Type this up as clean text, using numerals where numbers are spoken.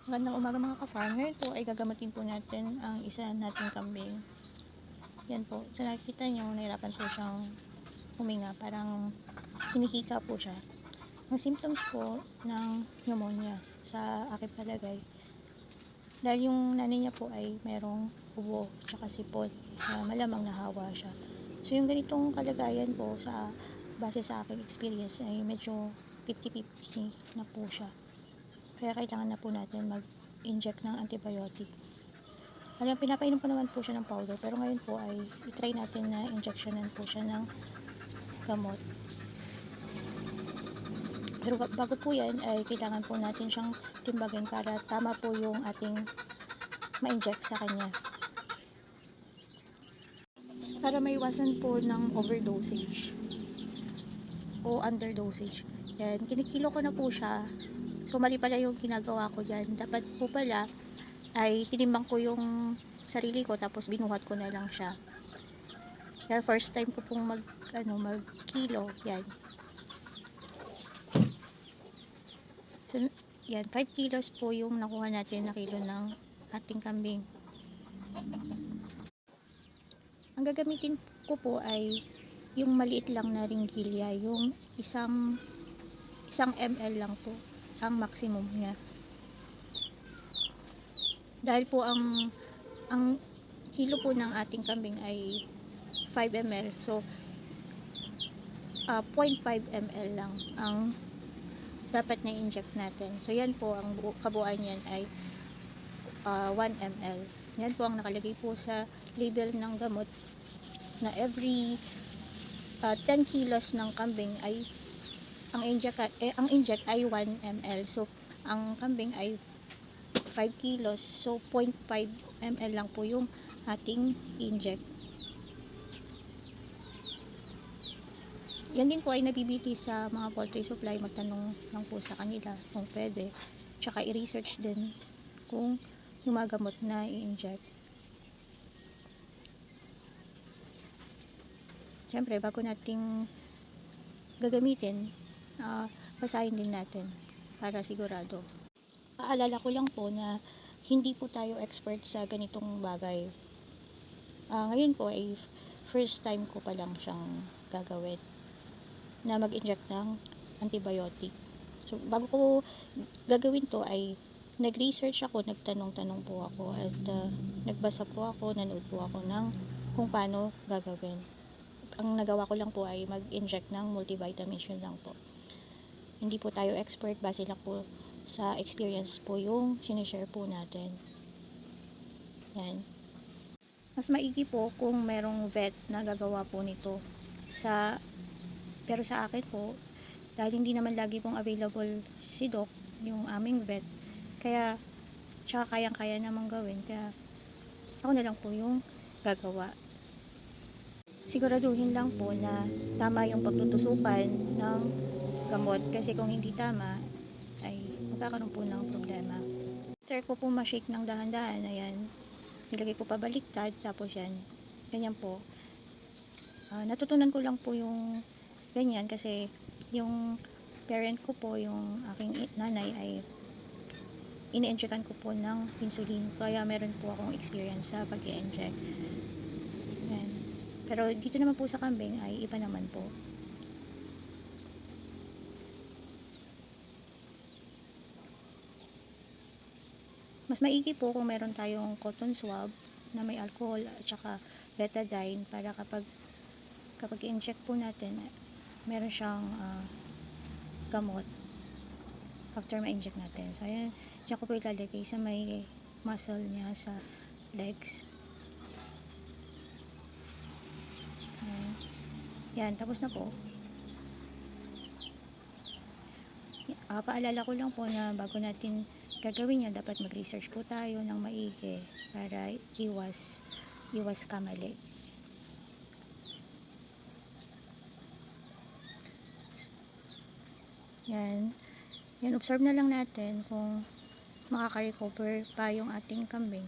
Magandang umaga mga ka-farm. Ngayon po ay gagamatin po natin ang isa nating kambing. Yan po. Sa nakikita nyo, nahirapan po siyang huminga. Parang hinihika po siya. Ang symptoms po ng pneumonia sa aking palagay. Dahil yung nanay niya po ay merong ubo tsaka sipon. Malamang nahawa siya. So yung ganitong kalagayan po sa base sa aking experience ay medyo 50-50 na po siya. Kaya kailangan na po natin mag-inject ng antibiotic. Alam, pinapainom po naman po siya ng powder, pero ngayon po ay i-try natin na injectionan po siya ng gamot. Pero bago po yan ay kailangan po natin siyang timbagin para tama po yung ating ma-inject sa kanya. Para maiwasan po ng overdosage o underdosage. Yan, kinikilo ko na po siya. So mali pala yung ginagawa ko dyan. Dapat po pala ay tinimbang ko yung sarili ko tapos binuhat ko na lang siya. Kaya first time ko pong mag kilo. Yan. So, yan, 5 kilos po yung nakuha natin na kilo ng ating kambing. Ang gagamitin ko po ay yung maliit lang na ringgilya, yung isang ml lang po ang maximum niya. Dahil po ang kilo po ng ating kambing ay 5 ml. So 0.5 ml lang ang dapat na inject natin. So yan po ang kabuuan niyan ay 1 ml. Yan po ang nakalagay po sa label ng gamot na every 10 kilos ng kambing ay ang inject ay 1 ml. So ang kambing ay 5 kilos. So 0.5 ml lang po yung ating inject. Yan din po ay nabibili sa mga poultry supply. Magtanong lang po sa kanila kung pwede. Tsaka i-research din kung yung mga gamot na i-inject. Siyempre, bago nating gagamitin, basahin din natin para sigurado. Paalala ko lang po na hindi po tayo expert sa ganitong bagay. Ngayon po ay first time ko pa lang siyang gagawin na mag-inject ng antibiotic. So, bago ko gagawin to ay nag-research ako, nagtanong-tanong po ako at nagbasa po ako, nanood po ako ng kung paano gagawin. Ang nagawa ko lang po ay mag-inject ng multivitamins, yun lang po. Hindi po tayo expert, base lang po sa experience po yung sinishare po natin. Yan. Mas maigi po kung merong vet na gagawa po nito pero sa akin po, dahil hindi naman lagi pong available si Doc, yung aming vet, kaya tsaka kayang-kaya namang gawin, kaya ako na lang po yung gagawa. Siguraduhin lang po na tama yung pagtutusukan ng gamot, kasi kung hindi tama ay magkakaroon po ng problema. After ko po ma-shake ng dahan-dahan, ayan, nilagay ko pa baliktad, tapos yan, ganyan po. Natutunan ko lang po yung ganyan kasi yung parent ko po, yung aking nanay ay ini-injectan ko po ng insulin, kaya meron po akong experience sa pag-i-inject. Yan. Pero dito naman po sa kambing ay iba naman po. Mas maigi po kung meron tayong cotton swab na may alcohol at saka betadine, para kapag i-inject po natin, meron siyang gamot after ma-inject natin. So ayan, dyan ko po ilalagay sa may muscle niya sa legs. Ayan. Yan, tapos na po. Paalala ko lang po na bago natin gagawin yan, dapat mag-research po tayo ng maigi para iwas kamali. Yan, observe na lang natin kung makaka-recover pa yung ating kambing.